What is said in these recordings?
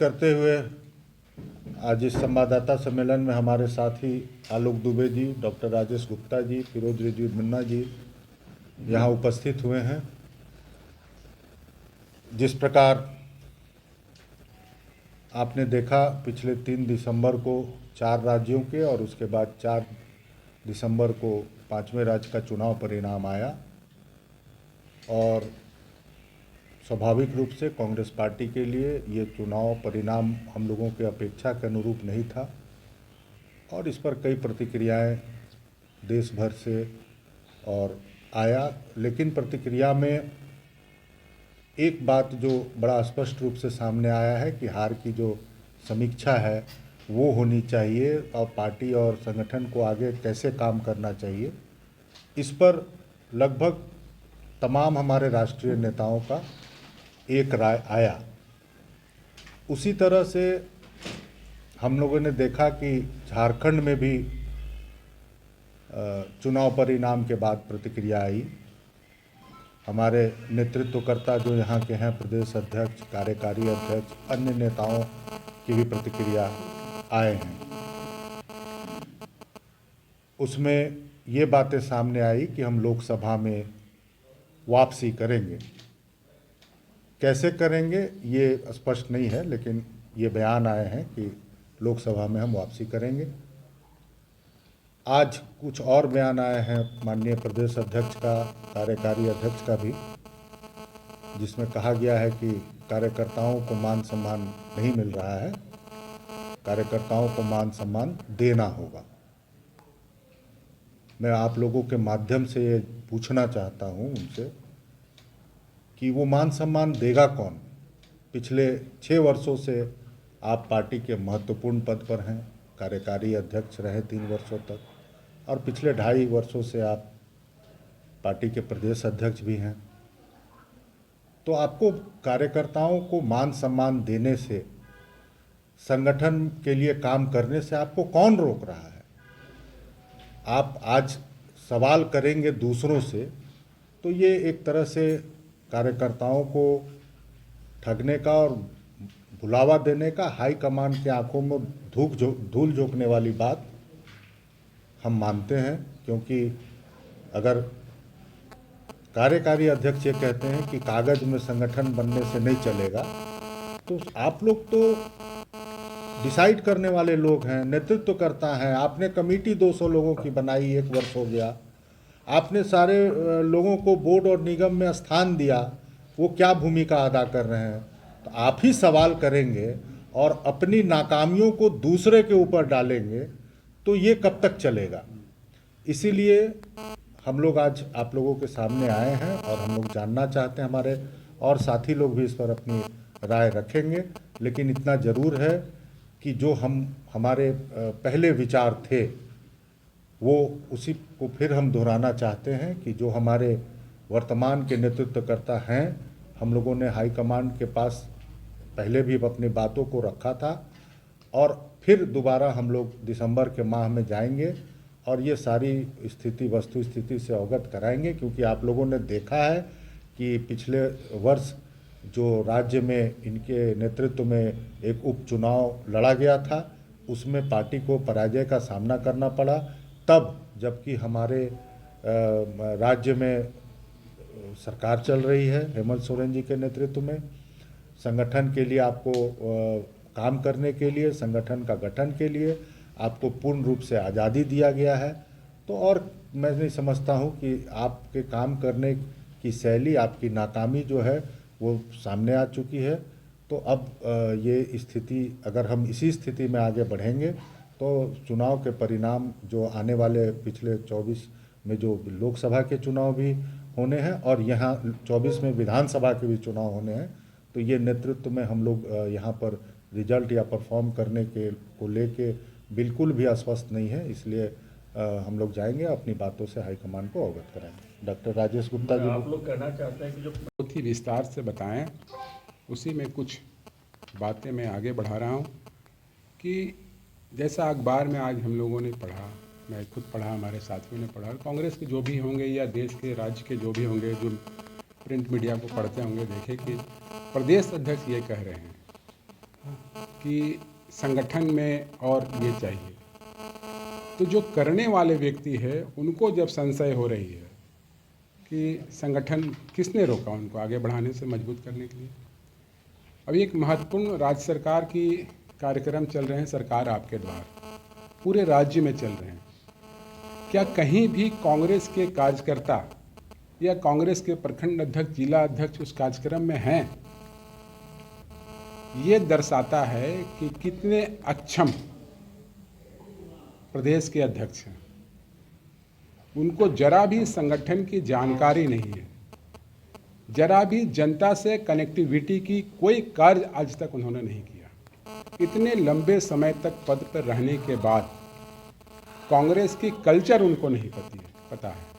करते हुए आज इस संवाददाता सम्मेलन में हमारे साथी आलोक दुबे जी, डॉक्टर राजेश गुप्ता जी, फिरोज रिजवी मुन्ना जी यहाँ उपस्थित हुए हैं। जिस प्रकार आपने देखा, पिछले 3 दिसंबर को 4 राज्यों के और उसके बाद 4 दिसंबर को 5वें राज्य का चुनाव परिणाम आया और स्वाभाविक रूप से कांग्रेस पार्टी के लिए ये चुनाव परिणाम हम लोगों के अपेक्षा के अनुरूप नहीं था और इस पर कई प्रतिक्रियाएं देश भर से और आया। लेकिन प्रतिक्रिया में एक बात जो बड़ा स्पष्ट रूप से सामने आया है कि हार की जो समीक्षा है वो होनी चाहिए और पार्टी और संगठन को आगे कैसे काम करना चाहिए, इस पर लगभग तमाम हमारे राष्ट्रीय नेताओं का एक राय आया। उसी तरह से हम लोगों ने देखा कि झारखंड में भी चुनाव परिणाम के बाद प्रतिक्रिया आई। हमारे नेतृत्वकर्ता जो यहाँ के हैं, प्रदेश अध्यक्ष, कार्यकारी अध्यक्ष, अन्य नेताओं की भी प्रतिक्रिया आए हैं। उसमें ये बातें सामने आई कि हम लोकसभा में वापसी करेंगे। कैसे करेंगे ये स्पष्ट नहीं है, लेकिन ये बयान आए हैं कि लोकसभा में हम वापसी करेंगे। आज कुछ और बयान आए हैं माननीय प्रदेश अध्यक्ष का, कार्यकारी अध्यक्ष का भी, जिसमें कहा गया है कि कार्यकर्ताओं को मान सम्मान नहीं मिल रहा है, कार्यकर्ताओं को मान सम्मान देना होगा। मैं आप लोगों के माध्यम से ये पूछना चाहता हूँ उनसे कि वो मान सम्मान देगा कौन। पिछले 6 वर्षों से आप पार्टी के महत्वपूर्ण पद पर हैं, कार्यकारी अध्यक्ष रहे 3 वर्षों तक, और पिछले 2.5 वर्षों से आप पार्टी के प्रदेश अध्यक्ष भी हैं। तो आपको कार्यकर्ताओं को मान सम्मान देने से, संगठन के लिए काम करने से आपको कौन रोक रहा है? आप आज सवाल करेंगे दूसरों से, तो ये एक तरह से कार्यकर्ताओं को ठगने का और बुलावा देने का, हाई कमान के आंखों में धूल झोंकने वाली बात हम मानते हैं। क्योंकि अगर कार्यकारी अध्यक्ष ये कहते हैं कि कागज में संगठन बनने से नहीं चलेगा, तो आप लोग तो डिसाइड करने वाले लोग हैं, नेतृत्वकर्ता हैं। आपने कमेटी 200 लोगों की बनाई, 1 वर्ष हो गया। आपने सारे लोगों को बोर्ड और निगम में स्थान दिया, वो क्या भूमिका अदा कर रहे हैं? तो आप ही सवाल करेंगे और अपनी नाकामियों को दूसरे के ऊपर डालेंगे, तो ये कब तक चलेगा? इसीलिए हम लोग आज आप लोगों के सामने आए हैं और हम लोग जानना चाहते हैं, हमारे और साथी लोग भी इस पर अपनी राय रखेंगे। लेकिन इतना ज़रूर है कि जो हमारे पहले विचार थे, वो उसी को फिर हम दोहराना चाहते हैं कि जो हमारे वर्तमान के नेतृत्वकर्ता हैं, हम लोगों ने हाईकमान के पास पहले भी अपनी बातों को रखा था और फिर दोबारा हम लोग दिसंबर के माह में जाएंगे और ये सारी स्थिति, वस्तु स्थिति से अवगत कराएंगे। क्योंकि आप लोगों ने देखा है कि पिछले वर्ष जो राज्य में इनके नेतृत्व में एक उपचुनाव लड़ा गया था, उसमें पार्टी को पराजय का सामना करना पड़ा। तब जबकि हमारे राज्य में सरकार चल रही है हेमंत सोरेन जी के नेतृत्व में, संगठन के लिए आपको काम करने के लिए, संगठन का गठन के लिए आपको पूर्ण रूप से आज़ादी दिया गया है। तो और मैं नहीं समझता हूँ कि आपके काम करने की शैली, आपकी नाकामी जो है वो सामने आ चुकी है। तो अब ये स्थिति, अगर हम इसी स्थिति में आगे बढ़ेंगे तो चुनाव के परिणाम जो आने वाले पिछले 24 में जो लोकसभा के चुनाव भी होने हैं और यहाँ 24 में विधानसभा के भी चुनाव होने हैं, तो ये नेतृत्व में हम लोग यहाँ पर रिजल्ट या परफॉर्म करने के को लेके बिल्कुल भी आश्वस्त नहीं है। इसलिए हम लोग जाएंगे, अपनी बातों से हाईकमान को अवगत कराएंगे। डॉक्टर राजेश गुप्ता जी, आप लोग कहना चाहते हैं कि जो बहुत ही विस्तार से बताएं, उसी में कुछ बातें मैं आगे बढ़ा रहा हूं कि जैसा अखबार में आज हम लोगों ने पढ़ा, मैं खुद पढ़ा, हमारे साथियों ने पढ़ा, कांग्रेस के जो भी होंगे या देश के राज्य के जो भी होंगे, जो प्रिंट मीडिया को पढ़ते होंगे, देखे कि प्रदेश अध्यक्ष ये कह रहे हैं कि संगठन में और ये चाहिए, तो जो करने वाले व्यक्ति है उनको जब संशय हो रही है कि संगठन किसने रोका उनको आगे बढ़ाने से, मजबूत करने के लिए। अभी एक महत्वपूर्ण राज्य सरकार की कार्यक्रम चल रहे हैं, सरकार आपके द्वार, पूरे राज्य में चल रहे हैं। क्या कहीं भी कांग्रेस के कार्यकर्ता या कांग्रेस के प्रखंड अध्यक्ष, जिला अध्यक्ष उस कार्यक्रम में हैं? ये दर्शाता है कि कितने अक्षम प्रदेश के अध्यक्ष हैं। उनको जरा भी संगठन की जानकारी नहीं है, जरा भी जनता से कनेक्टिविटी की कोई कार्य आज तक उन्होंने नहीं किया। इतने लंबे समय तक पद पर रहने के बाद कांग्रेस की कल्चर उनको नहीं पता है।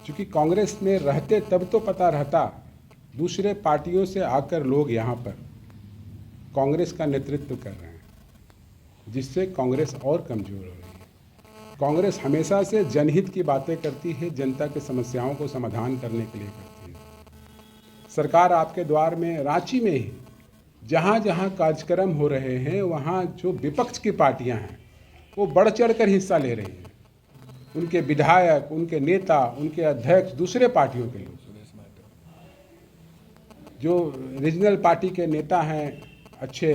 क्योंकि कांग्रेस में रहते तब तो पता रहता, दूसरे पार्टियों से आकर लोग यहाँ पर कांग्रेस का नेतृत्व कर रहे हैं, जिससे कांग्रेस और कमजोर हो रही है। कांग्रेस हमेशा से जनहित की बातें करती है, जनता की समस्याओं को समाधान करने के लिए करती है। सरकार आपके द्वार में, रांची में ही जहाँ जहाँ कार्यक्रम हो रहे हैं, वहाँ जो विपक्ष की पार्टियाँ हैं वो बढ़ चढ़ कर हिस्सा ले रही हैं। उनके विधायक, उनके नेता, उनके अध्यक्ष, दूसरे पार्टियों के लोग, जो रीजनल पार्टी के नेता हैं, अच्छे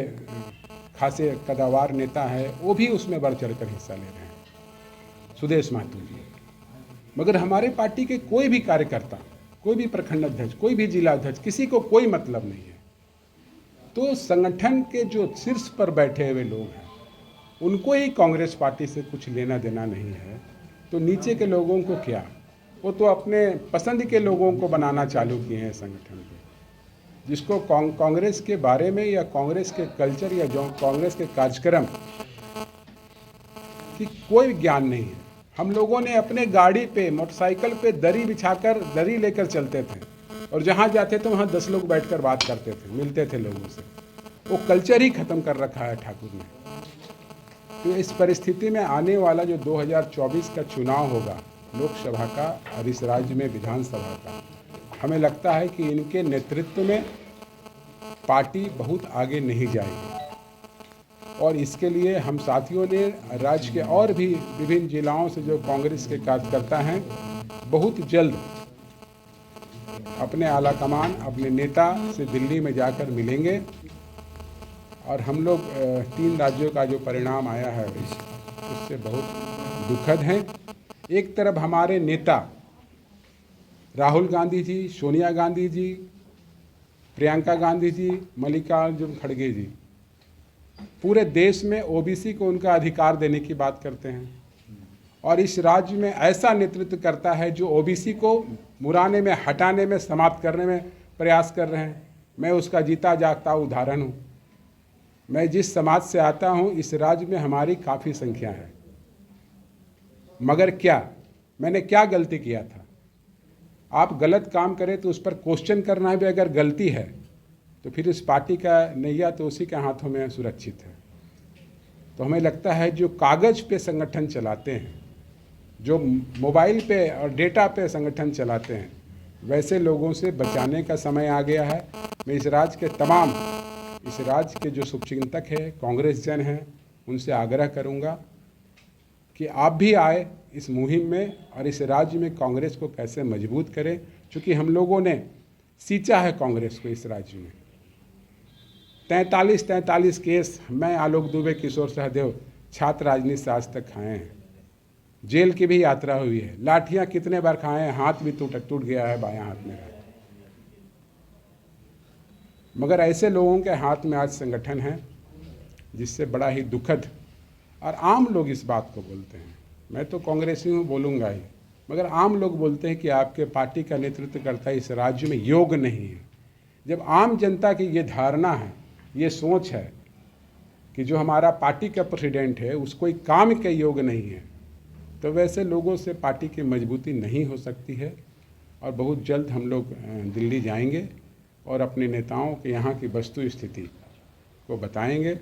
खासे कदावार नेता हैं, वो भी उसमें बढ़ चढ़ कर हिस्सा ले रहे हैं, सुदेश महतो जी। मगर हमारे पार्टी के कोई भी कार्यकर्ता, कोई भी प्रखंड अध्यक्ष, कोई भी जिला अध्यक्ष, किसी को कोई मतलब नहीं है। तो संगठन के जो शीर्ष पर बैठे हुए लोग हैं, उनको ही कांग्रेस पार्टी से कुछ लेना देना नहीं है, तो नीचे के लोगों को क्या? वो तो अपने पसंद के लोगों को बनाना चालू किए हैं संगठन के, जिसको कांग्रेस के बारे में या कांग्रेस के कल्चर या जो कांग्रेस के कार्यक्रम की कोई ज्ञान नहीं है। हम लोगों ने अपने गाड़ी पे, मोटरसाइकिल पे दरी बिछाकर, दरी लेकर चलते थे, और जहाँ जाते थे वहाँ 10 लोग बैठकर बात करते थे, मिलते थे लोगों से। वो कल्चर ही खत्म कर रखा है ठाकुर ने। तो इस परिस्थिति में आने वाला जो 2024 का चुनाव होगा, लोकसभा का और इस राज्य में विधानसभा का, हमें लगता है कि इनके नेतृत्व में पार्टी बहुत आगे नहीं जाएगी। और इसके लिए हम साथियों ने राज्य के और भी विभिन्न जिलाओं से जो कांग्रेस के कार्यकर्ता हैं, बहुत जल्द अपने आला कमान, अपने नेता से दिल्ली में जाकर मिलेंगे। और हम लोग 3 राज्यों का जो परिणाम आया है उससे बहुत दुखद हैं। एक तरफ हमारे नेता राहुल गांधी जी, सोनिया गांधी जी, प्रियंका गांधी जी, मल्लिकार्जुन खड़गे जी पूरे देश में ओबीसी को उनका अधिकार देने की बात करते हैं, और इस राज्य में ऐसा नेतृत्व करता है जो ओबीसी को मुराने में, हटाने में, समाप्त करने में प्रयास कर रहे हैं। मैं उसका जीता जागता उदाहरण हूँ। मैं जिस समाज से आता हूँ, इस राज्य में हमारी काफ़ी संख्या है, मगर क्या मैंने क्या गलती किया था? आप गलत काम करें तो उस पर क्वेश्चन करना भी अगर गलती है तो फिर इस पार्टी का नैया तो उसी के हाथों में सुरक्षित है। तो हमें लगता है जो कागज़ पे संगठन चलाते हैं, जो मोबाइल पे और डेटा पे संगठन चलाते हैं, वैसे लोगों से बचाने का समय आ गया है। मैं इस राज्य के तमाम, इस राज्य के जो शुभचिंतक हैं, कांग्रेस जन हैं, उनसे आग्रह करूंगा कि आप भी आए इस मुहिम में और इस राज्य में कांग्रेस को कैसे मजबूत करें। क्योंकि हम लोगों ने सींचा है कांग्रेस को इस राज्य में। 43 केस मैं, आलोक दुबे, किशोर सहदेव छात्र राजनीति से आज तक खाए हैं। जेल की भी यात्रा हुई है, लाठियां कितने बार खाए हैं, हाथ भी टूट गया है बायां हाथ में। मगर ऐसे लोगों के हाथ में आज संगठन है, जिससे बड़ा ही दुखद, और आम लोग इस बात को बोलते हैं। मैं तो कांग्रेसी हूँ, बोलूँगा ही, मगर आम लोग बोलते हैं कि आपके पार्टी का नेतृत्व करता इस राज्य में योग नहीं है। जब आम जनता की ये धारणा है, ये सोच है कि जो हमारा पार्टी का प्रेसिडेंट है उसको एक काम के योग नहीं है, तो वैसे लोगों से पार्टी की मजबूती नहीं हो सकती है। और बहुत जल्द हम लोग दिल्ली जाएंगे और अपने नेताओं के यहाँ की वस्तु स्थिति को बताएंगे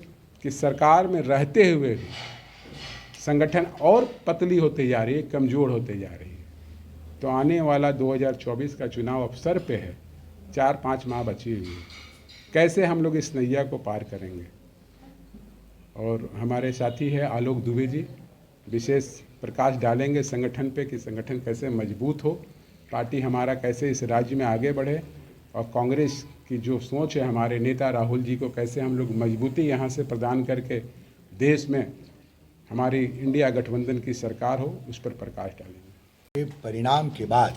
कि सरकार में रहते हुए भी संगठन और पतली होते जा रही है, कमज़ोर होते जा रही है। तो आने वाला 2024 का चुनाव अवसर पे है, 4-5 माह बची हुई है। कैसे हम लोग इस नैया को पार करेंगे। और हमारे साथी है आलोक दुबे जी, विशेष प्रकाश डालेंगे संगठन पे कि संगठन कैसे मजबूत हो, पार्टी हमारा कैसे इस राज्य में आगे बढ़े, और कांग्रेस की जो सोच है हमारे नेता राहुल जी को कैसे हम लोग मजबूती यहाँ से प्रदान करके देश में हमारी इंडिया गठबंधन की सरकार हो, उस पर प्रकाश डालेंगे। परिणाम के बाद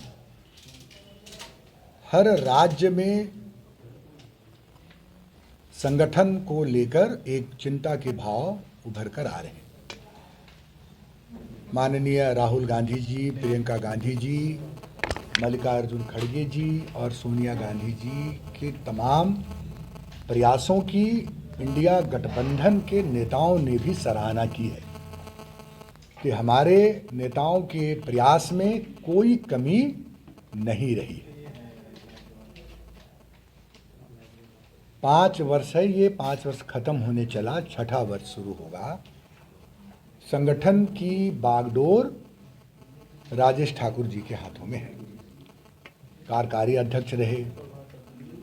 हर राज्य में संगठन को लेकर एक चिंता के भाव उभर कर आ रहे हैं। माननीय राहुल गांधी जी, प्रियंका गांधी जी, मल्लिकार्जुन खड़गे जी और सोनिया गांधी जी के तमाम प्रयासों की इंडिया गठबंधन के नेताओं ने भी सराहना की है कि हमारे नेताओं के प्रयास में कोई कमी नहीं रही। 5 वर्ष है, ये 5 वर्ष खत्म होने चला, 6ठा वर्ष शुरू होगा। संगठन की बागडोर राजेश ठाकुर जी के हाथों में है। कार्यकारी अध्यक्ष रहे,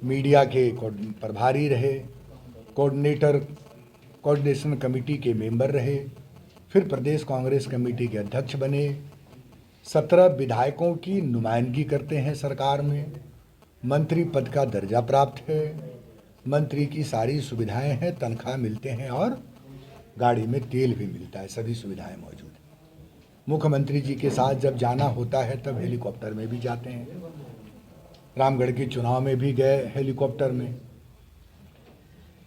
मीडिया के प्रभारी रहे, कोऑर्डिनेशन कमेटी के मेंबर रहे, फिर प्रदेश कांग्रेस कमेटी के अध्यक्ष बने, 17 विधायकों की नुमाइंदगी करते हैं सरकार में, मंत्री पद का दर्जा प्राप्त है, मंत्री की सारी सुविधाएं हैं, तनख्वाह मिलते हैं और गाड़ी में तेल भी मिलता है, सभी सुविधाएं मौजूद हैं। मुख्यमंत्री जी के साथ जब जाना होता है तब हेलीकॉप्टर में भी जाते हैं, रामगढ़ के चुनाव में भी गए हेलीकॉप्टर में,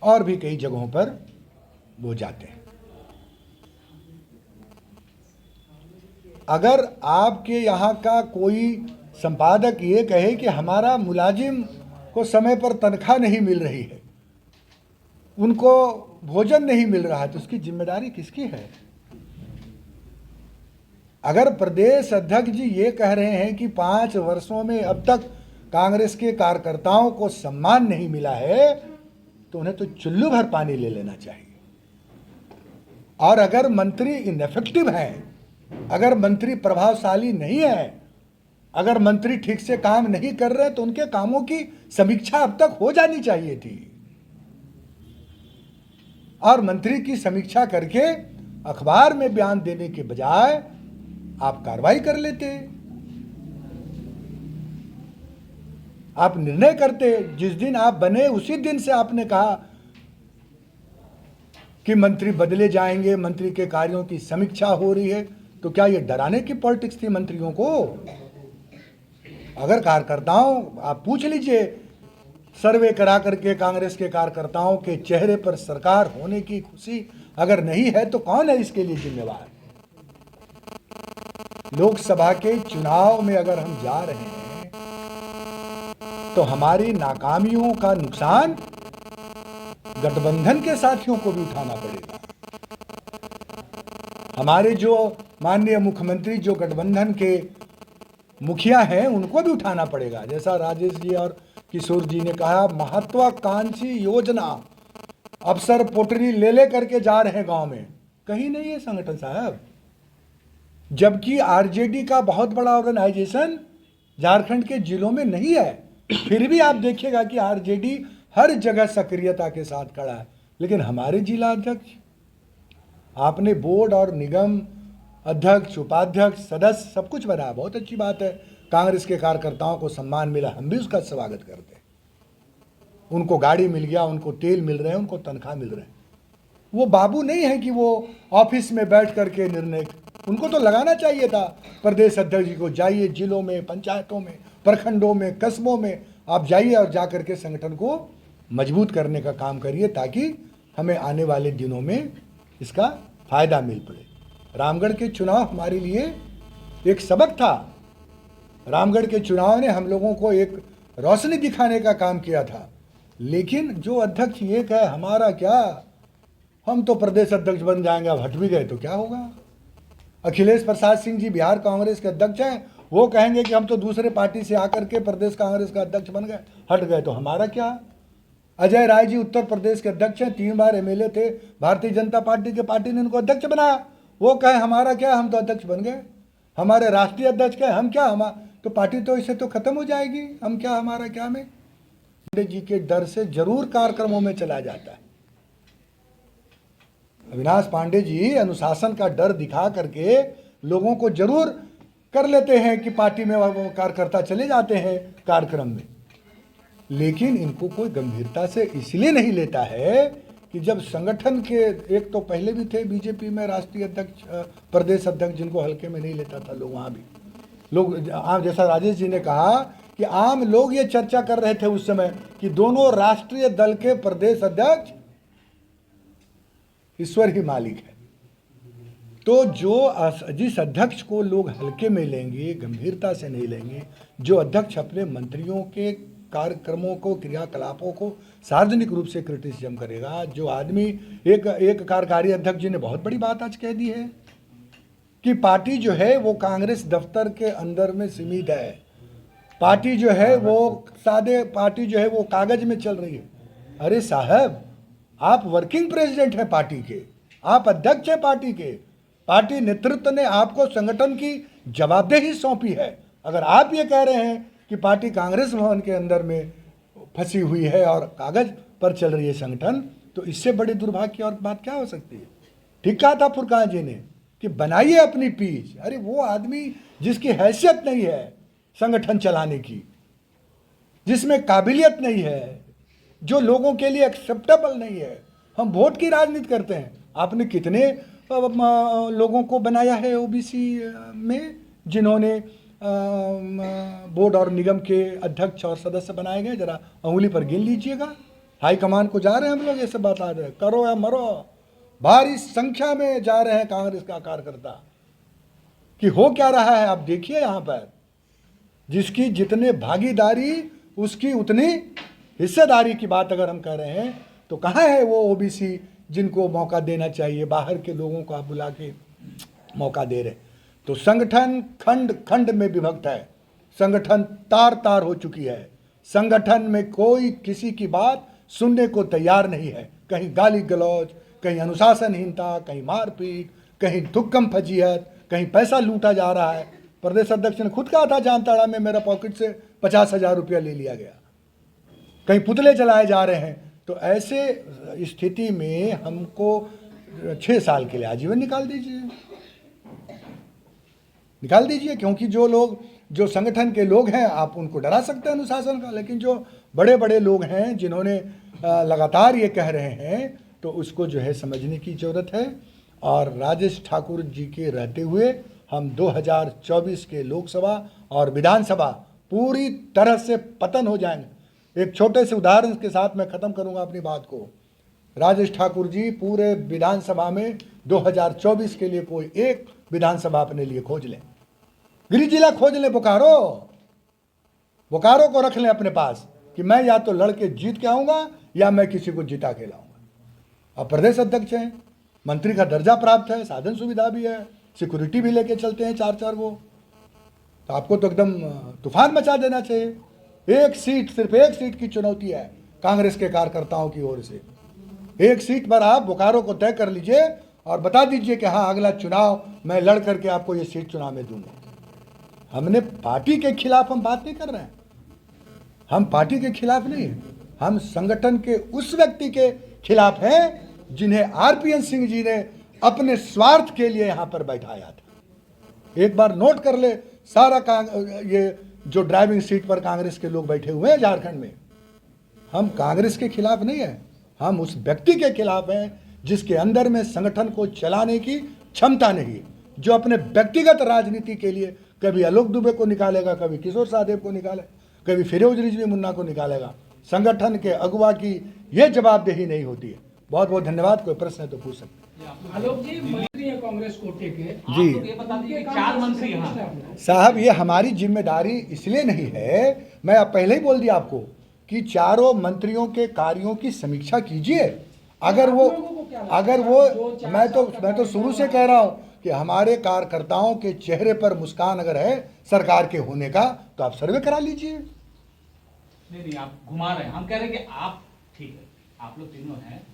और भी कई जगहों पर वो जाते हैं। अगर आपके यहाँ का कोई संपादक ये कहे कि हमारा मुलाजिम को समय पर तनख्वाह नहीं मिल रही है, उनको भोजन नहीं मिल रहा है, तो उसकी जिम्मेदारी किसकी है? अगर प्रदेश अध्यक्ष जी ये कह रहे हैं कि 5 वर्षों में अब तक कांग्रेस के कार्यकर्ताओं को सम्मान नहीं मिला है, तो उन्हें तो चुल्लू भर पानी ले लेना चाहिए। और अगर मंत्री इनएफेक्टिव हैं, अगर मंत्री प्रभावशाली नहीं है, अगर मंत्री ठीक से काम नहीं कर रहे, तो उनके कामों की समीक्षा अब तक हो जानी चाहिए थी, और मंत्री की समीक्षा करके अखबार में बयान देने के बजाय आप कार्रवाई कर लेते, आप निर्णय करते। जिस दिन आप बने उसी दिन से आपने कहा कि मंत्री बदले जाएंगे, मंत्री के कार्यों की समीक्षा हो रही है, तो क्या ये डराने की पॉलिटिक्स थी मंत्रियों को? अगर कार्यकर्ताओं, आप पूछ लीजिए, सर्वे करा करके कांग्रेस के कार्यकर्ताओं के चेहरे पर सरकार होने की खुशी अगर नहीं है, तो कौन है इसके लिए जिम्मेवार? लोकसभा के चुनाव में अगर हम जा रहे हैं तो हमारी नाकामियों का नुकसान गठबंधन के साथियों को भी उठाना पड़ेगा। हमारे जो माननीय मुख्यमंत्री, जो गठबंधन के मुखिया हैं, उनको भी उठाना पड़ेगा। जैसा राजेश जी और किशोर जी ने कहा, महत्वाकांक्षी योजना अफसर पोटरी ले करके जा रहे हैं गांव में, कहीं नहीं है संगठन साहब। जबकि आरजेडी का बहुत बड़ा ऑर्गेनाइजेशन झारखंड के जिलों में नहीं है, फिर भी आप देखिएगा कि आरजेडी हर जगह सक्रियता के साथ खड़ा है। लेकिन हमारे जिला अध्यक्ष, आपने बोर्ड और निगम अध्यक्ष, उपाध्यक्ष, सदस्य सब कुछ बनाया, बहुत अच्छी बात है। कांग्रेस के कार्यकर्ताओं को सम्मान मिला, हम भी उसका स्वागत करते हैं। उनको गाड़ी मिल गया, उनको तेल मिल रहे हैं, उनको तनख्वाह मिल रहे हैं। वो बाबू नहीं है कि वो ऑफिस में बैठ करके निर्णय, उनको तो लगाना चाहिए था। प्रदेश अध्यक्ष जी को जाइए, जिलों में, पंचायतों में, प्रखंडों में, कस्बों में आप जाइए और जा करके संगठन को मजबूत करने का काम करिए, ताकि हमें आने वाले दिनों में इसका फायदा मिल पड़े। रामगढ़ के चुनाव हमारे लिए एक सबक था। रामगढ़ के चुनाव ने हम लोगों को एक रोशनी दिखाने का काम किया था। लेकिन जो अध्यक्ष ये कहे हमारा क्या, हम तो प्रदेश अध्यक्ष बन जाएंगे, अब हट भी गए तो क्या होगा? अखिलेश प्रसाद सिंह जी बिहार कांग्रेस के अध्यक्ष हैं, वो कहेंगे कि हम तो दूसरे पार्टी से आकर के प्रदेश कांग्रेस का अध्यक्ष बन गए, हट गए तो हमारा क्या? अजय राय जी उत्तर प्रदेश के अध्यक्ष हैं, 3 बार एमएलए थे, भारतीय जनता पार्टी के पार्टी ने उनको अध्यक्ष बनाया, वो कहे हमारा क्या, हम तो अध्यक्ष बन गए। हमारे राष्ट्रीय अध्यक्ष कहे हम क्या, हम तो पार्टी तो इससे तो खत्म हो जाएगी, हम क्या, हमारा क्या में। पांडे जी के डर से जरूर कार्यक्रमों में चला जाता है। अविनाश पांडे जी अनुशासन का डर दिखा करके लोगों को जरूर कर लेते हैं कि पार्टी में वो कार्यकर्ता चले जाते हैं कार्यक्रम में, लेकिन इनको कोई गंभीरता से इसलिए नहीं लेता है कि जब संगठन के एक तो पहले भी थे बीजेपी में राष्ट्रीय अध्यक्ष, प्रदेश अध्यक्ष, जिनको हल्के में नहीं लेता था लोग, वहाँ भी लोग आम, जैसा राजेश जी ने कहा कि आम लोग ये चर्चा कर रहे थे उस समय कि दोनों राष्ट्रीय दल के प्रदेश अध्यक्ष ईश्वर ही मालिक है। तो जिस अध्यक्ष को लोग हल्के में लेंगे, गंभीरता से नहीं लेंगे, जो अध्यक्ष अपने मंत्रियों के कार्यक्रमों को, क्रियाकलापों को सार्वजनिक रूप से क्रिटिसिज्म करेगा, जो आदमी एक कार्यकारी अध्यक्ष जी ने बहुत बड़ी बात आज कह दी है कि पार्टी जो है वो कांग्रेस दफ्तर के अंदर में सीमित है, पार्टी जो है वो सादे पार्टी जो है वो कागज में चल रही है। अरे साहब, आप वर्किंग प्रेसिडेंट हैं पार्टी के, आप अध्यक्ष हैं पार्टी के, पार्टी नेतृत्व ने आपको संगठन की जवाबदेही सौंपी है। अगर आप ये कह रहे हैं कि पार्टी कांग्रेस भवन के अंदर में फंसी हुई है और कागज पर चल रही है संगठन, तो इससे बड़ी दुर्भाग्य की और बात क्या हो सकती है। ठीक कहा था फुरकान जी ने कि बनाइए अपनी पीच। अरे वो आदमी जिसकी हैसियत नहीं है संगठन चलाने की, जिसमें काबिलियत नहीं है, जो लोगों के लिए एक्सेप्टेबल नहीं है, हम वोट की राजनीति करते हैं। आपने कितने लोगों को बनाया है ओबीसी में, जिन्होंने बोर्ड और निगम के अध्यक्ष और सदस्य बनाए गए, जरा उंगली पर गिन लीजिएगा। हाईकमान को जा रहे हैं हम लोग, ये सब बात आ रहे हैं, करो या मरो, भारी संख्या में जा रहे हैं कांग्रेस का कार्यकर्ता। कि हो क्या रहा है आप देखिए, यहाँ पर जिसकी जितने भागीदारी उसकी उतनी हिस्सेदारी की बात अगर हम कह रहे हैं, तो कहाँ है वो ओबीसी जिनको मौका देना चाहिए। बाहर के लोगों को आप बुला के मौका दे रहे। तो संगठन खंड खंड में विभक्त है, संगठन तार तार हो चुकी है, संगठन में कोई किसी की बात सुनने को तैयार नहीं है। कहीं गाली गलौज, कहीं अनुशासनहीनता, कहीं मारपीट, कहीं थुक्कम फजीहत, कहीं पैसा लूटा जा रहा है। प्रदेश अध्यक्ष ने खुद कहा था जामताड़ा में मेरा पॉकेट से 50,000 रुपया ले लिया गया, कहीं पुतले जलाए जा रहे हैं। तो ऐसे स्थिति में हमको 6 साल के लिए आजीवन निकाल दीजिए, क्योंकि जो संगठन के लोग हैं आप उनको डरा सकते हैं अनुशासन का, लेकिन जो बड़े बड़े लोग हैं जिन्होंने लगातार ये कह रहे हैं, तो उसको जो है समझने की ज़रूरत है। और राजेश ठाकुर जी के रहते हुए हम 2024 के लोकसभा और विधानसभा पूरी तरह से पतन हो जाएंगे। एक छोटे से उदाहरण के साथ मैं ख़त्म करूंगा अपनी बात को। राजेश ठाकुर जी पूरे विधानसभा में 2024 के लिए कोई एक विधानसभा अपने लिए खोज लें, गृह जिला खोज लें, बोकारो को रख लें अपने पास कि मैं या तो लड़के जीत के आऊँगा या मैं किसी को जिता के लाऊंगा। अब प्रदेश अध्यक्ष हैं, मंत्री का दर्जा प्राप्त है, साधन सुविधा भी है, सिक्योरिटी भी लेके चलते हैं 4-4 वो, तो आपको तो एकदम तूफान मचा देना चाहिए। एक सीट, सिर्फ एक सीट की चुनौती है कांग्रेस के कार्यकर्ताओं की ओर से। एक सीट पर आप बोकारो को तय कर लीजिए और बता दीजिए कि हाँ अगला चुनाव मैं लड़ करके आपको ये सीट चुनाव में दूंगा। हमने पार्टी के खिलाफ हम बात नहीं कर रहे हैं, हम पार्टी के खिलाफ नहीं हैं, हम संगठन के उस व्यक्ति के खिलाफ हैं जिन्हें आरपीएन सिंह जी ने अपने स्वार्थ के लिए यहाँ पर बैठाया था। एक बार नोट कर ले, सारा ये जो ड्राइविंग सीट पर कांग्रेस के लोग बैठे हुए हैं झारखंड में, हम कांग्रेस के खिलाफ नहीं है, हम उस व्यक्ति के खिलाफ हैं जिसके अंदर में संगठन को चलाने की क्षमता नहीं है, जो अपने व्यक्तिगत राजनीति के लिए कभी आलोक दुबे को निकालेगा, कभी किशोर साहदेव को निकालेगा, कभी फिरोज रिजवी मुन्ना को निकालेगा। संगठन के अगुवा की यह जवाबदेही नहीं होती है। बहुत बहुत धन्यवाद। कोई प्रश्न है तो पूछ सकते हैं। आलोक जी मंत्री है कांग्रेस कोटे के, जी ये बता दीजिए 4 मंत्री यहाँ साहब, ये हमारी जिम्मेदारी इसलिए नहीं है, मैं अब पहले ही बोल दिया आपको कि चारों मंत्रियों के कार्यों की समीक्षा कीजिए। अगर वो मैं तो शुरू से कह रहा हूँ कि हमारे कार्यकर्ताओं के चेहरे पर मुस्कान अगर है सरकार के होने का, तो आप सर्वे करा लीजिए। नहीं आप घुमा रहे हैं, हम कह रहे हैं कि आप ठीक है, आप लोग तीनों हैं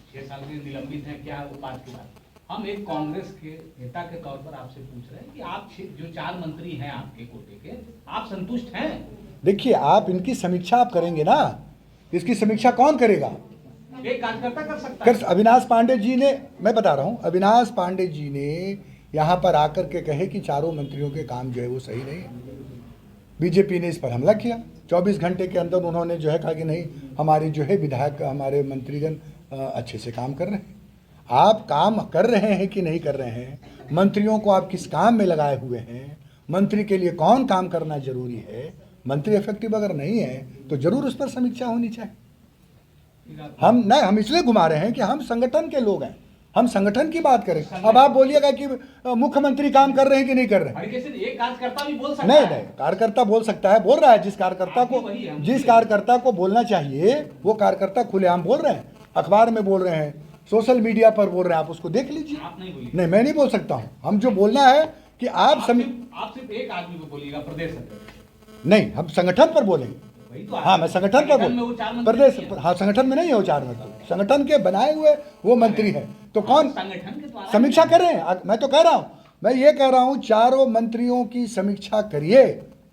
6 साल के निलंबित हैं, क्या वो बात की बात। हम एक कांग्रेस के नेता के तौर पर आपसे पूछ रहे हैं कि आप जो 4 मंत्री हैं आपके कोटे के, आप संतुष्ट हैं? देखिए, आप इनकी समीक्षा आप करेंगे ना, इसकी समीक्षा कौन करेगा? एक कार्यकर्ता कर सकता है। फिर अविनाश पांडे जी ने, मैं बता रहा हूँ, अविनाश पांडे जी ने यहाँ पर आकर के कहे कि चारों मंत्रियों के काम जो है वो सही नहीं है। बीजेपी ने इस पर हमला किया। 24 घंटे के अंदर उन्होंने जो है कहा कि नहीं, हमारे जो है विधायक, हमारे मंत्रीगण अच्छे से काम कर रहे हैं। आप काम कर रहे हैं कि नहीं कर रहे हैं, मंत्रियों को आप किस काम में लगाए हुए हैं, मंत्री के लिए कौन काम करना जरूरी है, मंत्री इफेक्टिव अगर नहीं है तो जरूर उस पर समीक्षा होनी चाहिए। हम इसलिए घुमा रहे हैं कि हम संगठन के लोग हैं, हम संगठन की बात करें। अब आप बोलिएगा कि मुख्यमंत्री काम कर रहे हैं कि नहीं कर रहे हैं। एक कार्यकर्ता भी बोल सकता नहीं है। नहीं, कार्यकर्ता बोल सकता है, बोल रहा है। जिस कार्यकर्ता को बोलना चाहिए वो कार्यकर्ता खुलेआम बोल रहे हैं, अखबार में बोल रहे हैं, सोशल मीडिया पर बोल रहे हैं, आप उसको देख लीजिए। आप नहीं बोलिए। नहीं, मैं नहीं बोल सकता हूँ। हम जो बोलना है कि आप सिर्फ एक आदमी को बोलिएगा, प्रदेश अध्यक्ष। नहीं, हम संगठन पर बोलेंगे। वही तो हाँ, मैं संगठन पर बोल, प्रदेश, हाँ प्रदेश में नहीं है वो 4 मंत्री, संगठन के बनाए हुए वो मंत्री हैं। तो कौन संगठन के द्वारा समीक्षा करें? मैं तो कह रहा हूँ, मैं ये कह रहा हूँ, चारों मंत्रियों की समीक्षा करिए।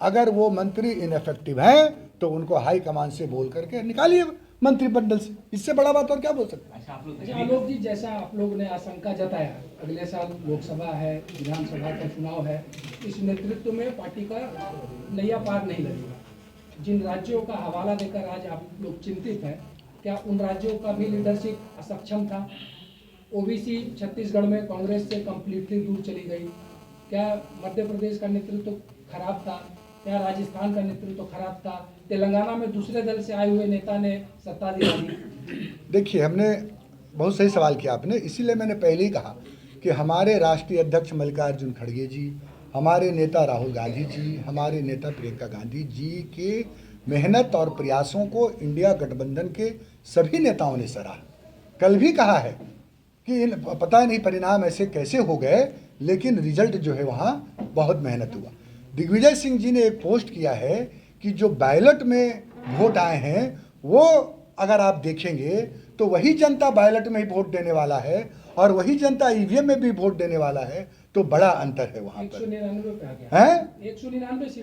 अगर वो मंत्री इनफेक्टिव हैं तो उनको हाई कमान से बोल करके निकालिए मंत्रिमंडल से। इससे बड़ा बात और क्या बोल सकते हैं? अच्छा, आलोक जी, जैसा आप लोग ने आशंका जताया, अगले साल लोकसभा है, विधानसभा का चुनाव है, इस नेतृत्व में पार्टी का नैया पार नहीं लगेगा। जिन राज्यों का हवाला देकर आज आप लोग चिंतित हैं, क्या उन राज्यों का भी लीडरशिप असक्षम था? ओबीसी छत्तीसगढ़ में कांग्रेस से कंप्लीटली दूर चली गई। क्या मध्य प्रदेश का नेतृत्व खराब था? क्या राजस्थान का नेतृत्व खराब था? तेलंगाना में दूसरे दल से आए हुए नेता ने सत्ता दिलाई। देखिए, हमने बहुत सही सवाल किया आपने, इसीलिए मैंने पहले ही कहा कि हमारे राष्ट्रीय अध्यक्ष मल्लिकार्जुन खड़गे जी, हमारे नेता राहुल गांधी जी, हमारे नेता प्रियंका गांधी जी के मेहनत और प्रयासों को इंडिया गठबंधन के सभी नेताओं ने सराहा। कल भी कहा है कि पता नहीं परिणाम ऐसे कैसे हो गए, लेकिन रिजल्ट जो है वहाँ बहुत मेहनत हुआ। दिग्विजय सिंह जी ने एक पोस्ट किया है कि जो बैलेट में वोट आए हैं वो अगर आप देखेंगे तो वही जनता बैलेट में ही वोट देने वाला है और वही जनता ईवीएम में भी वोट देने वाला है। तो बड़ा अंतर है वहाँ पर। 199 पे आ गया हैं?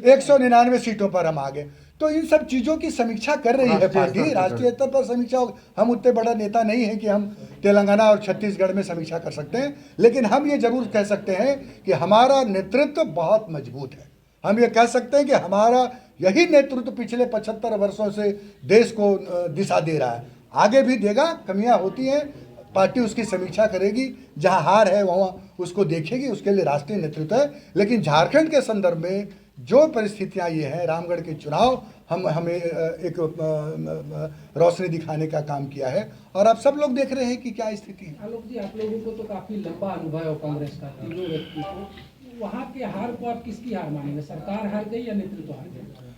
199 सीटों पर हम आ गए। तो इन सब चीज़ों की समीक्षा कर रही है पार्टी, राष्ट्रीय स्तर पर समीक्षा हो। हम उतने बड़ा नेता नहीं हैं कि हम तेलंगाना और छत्तीसगढ़ में समीक्षा कर सकते हैं, लेकिन हम ये जरूर कह सकते हैं कि हमारा नेतृत्व बहुत मजबूत है। हम ये कह सकते हैं कि हमारा यही नेतृत्व पिछले 75 वर्षों से देश को दिशा दे रहा है, आगे भी देगा। कमियां होती हैं, पार्टी उसकी समीक्षा करेगी, जहां हार है वहाँ उसको देखेगी, उसके लिए राष्ट्रीय नेतृत्व है। लेकिन झारखंड के संदर्भ में जो परिस्थितियां ये हैं, रामगढ़ के चुनाव हमें एक रोशनी दिखाने का काम किया है और आप सब लोग देख रहे हैं कि क्या स्थिति है। आलोक जी, आप लोगों को तो काफी लंबा अनुभव है कांग्रेस का, तीनों व्यक्ति को, वहाँ के हार को आप किसकी हार मानेंगे? सरकार हार गई या नेतृत्व हार गया?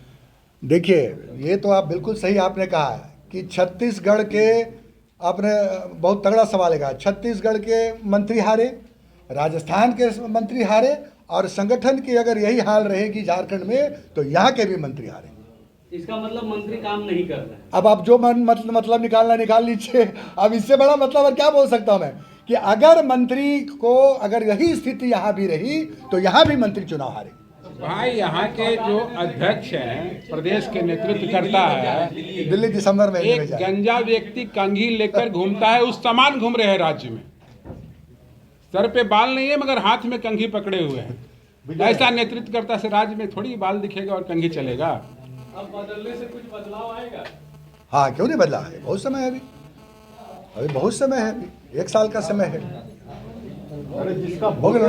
देखिए, ये तो आप बिल्कुल सही आपने कहा है कि छत्तीसगढ़ के, आपने बहुत तगड़ा सवाल कहा, छत्तीसगढ़ के मंत्री हारे, राजस्थान के मंत्री हारे और संगठन की अगर यही हाल रहेगी झारखंड में तो यहाँ के भी मंत्री हारे। इसका मतलब मंत्री काम नहीं कर रहे हैं। अब आप जो मतलब निकालना निकाल लीजिए। अब इससे बड़ा मतलब और क्या बोल सकता हूँ मैं कि अगर मंत्री को, अगर यही स्थिति यहाँ भी रही तो यहाँ भी मंत्री चुनाव हारे। भाई, यहाँ के जो अध्यक्ष हैं, प्रदेश के नेतृत्व करता है, दिल्ली दिसंबर में एक गंजा व्यक्ति कंघी लेकर घूमता है, उस समान घूम रहे हैं राज्य में। सर पे बाल नहीं है मगर हाथ में कंघी पकड़े हुए हैं। ऐसा नेतृत्व करता से राज्य में थोड़ी बाल दिखेगा और कंघी चलेगा। अब बदलने से कुछ बदलाव आएगा? हाँ, क्यों नहीं बदला है? बहुत समय है अभी बहुत समय है, अभी 1 साल का समय है। अरे जिसका हो गया।